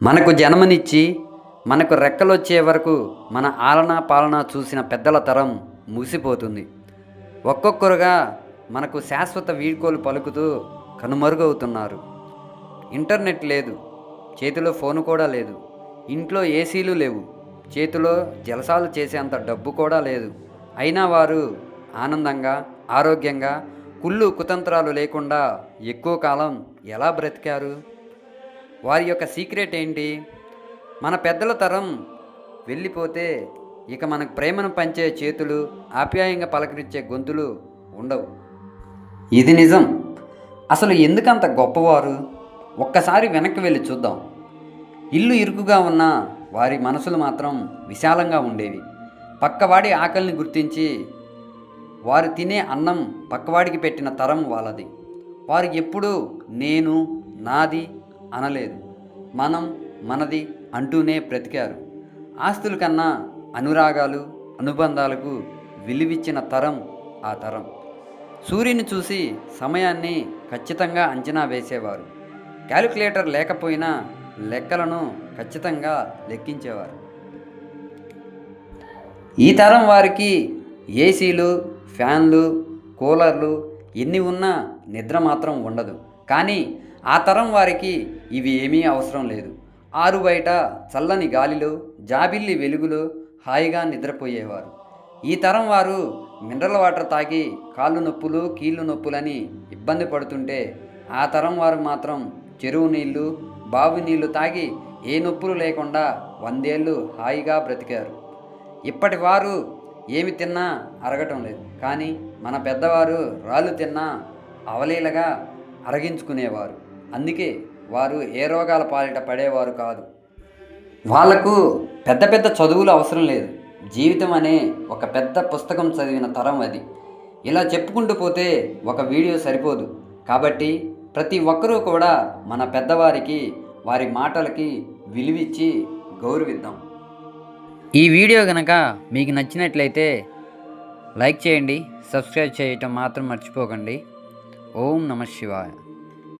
మనకు జన్మనిచ్చి మనకు రెక్కలొచ్చే వరకు మన ఆలనా పాలన చూసిన పెద్దల తరం ముగిసిపోతుంది. ఒక్కొక్కరుగా మనకు శాశ్వత వీడ్కోలు పలుకుతూ కనుమరుగవుతున్నారు. ఇంటర్నెట్ లేదు, చేతిలో ఫోను కూడా లేదు. ఇంట్లో ఏసీలు లేవు, చేతిలో జలసాలు చేసేంత డబ్బు కూడా లేదు. అయినా వారు ఆనందంగా, ఆరోగ్యంగా, కుళ్ళు కుతంత్రాలు లేకుండా ఎక్కువ కాలం ఎలా బ్రతికారు? వారి యొక్క సీక్రెట్ ఏంటి? మన పెద్దల తరం వెళ్ళిపోతే ఇక మనకు ప్రేమను పంచే చేతులు, ఆప్యాయంగా పలకరించే గొంతులు ఉండవు. ఇది నిజం. అసలు ఎందుకంత గొప్పవారు? ఒక్కసారి వెనక్కి వెళ్ళి చూద్దాం. ఇల్లు ఇరుకుగా ఉన్న వారి మనసులు మాత్రం విశాలంగా ఉండేవి. పక్కవాడి ఆకలిని గుర్తించి వారు తినే అన్నం పక్కవాడికి పెట్టిన తరం వాళ్ళది. వారు ఎప్పుడూ నేను, నాది అనలేదు. మనం, మనది అంటూనే బ్రతికారు. ఆస్తుల కన్నా అనురాగాలు, అనుబంధాలకు విలువిచ్చిన తరం ఆ తరం. సూర్యుని చూసి సమయాన్ని ఖచ్చితంగా అంచనా వేసేవారు. క్యాలిక్యులేటర్ లేకపోయినా లెక్కలను ఖచ్చితంగా లెక్కించేవారు. ఈ తరం వారికి ఏసీలు, ఫ్యాన్లు, కూలర్లు ఎన్ని ఉన్నా నిద్ర మాత్రం ఉండదు. కానీ ఆ తరం వారికి ఇవి ఏమీ అవసరం లేదు. ఆరు బయట చల్లని గాలిలో, జాబిల్లి వెలుగులో హాయిగా నిద్రపోయేవారు. ఈ తరం వారు మినరల్ వాటర్ తాగి కాళ్ళు నొప్పులు, కీళ్ళు నొప్పులని ఇబ్బంది పడుతుంటే, ఆ తరం వారు మాత్రం చెరువు నీళ్లు, బావి నీళ్లు తాగి ఏ నొప్పులు లేకుండా 100 ఏళ్ళు హాయిగా బ్రతికారు. ఇప్పటి వారు ఏమి తిన్నా అరగటం లేదు. కానీ మన పెద్దవారు రాళ్ళు తిన్నా అవలీలగా అరగించుకునేవారు. అందుకే వారు ఏ రోగాల పాలిట పడేవారు కాదు. వాళ్లకు పెద్ద పెద్ద చదువులు అవసరం లేదు. జీవితం అనే ఒక పెద్ద పుస్తకం చదివిన తరం అది. ఇలా చెప్పుకుంటూ పోతే ఒక వీడియో సరిపోదు. కాబట్టి ప్రతి ఒక్కరూ కూడా మన పెద్దవారికి, వారి మాటలకి విలువిచ్చి గౌరవిద్దాం. ఈ వీడియో కనుక మీకు నచ్చినట్లయితే లైక్ చేయండి, సబ్స్క్రైబ్ చేయటం మాత్రం మర్చిపోకండి. ఓం నమః శివాయ.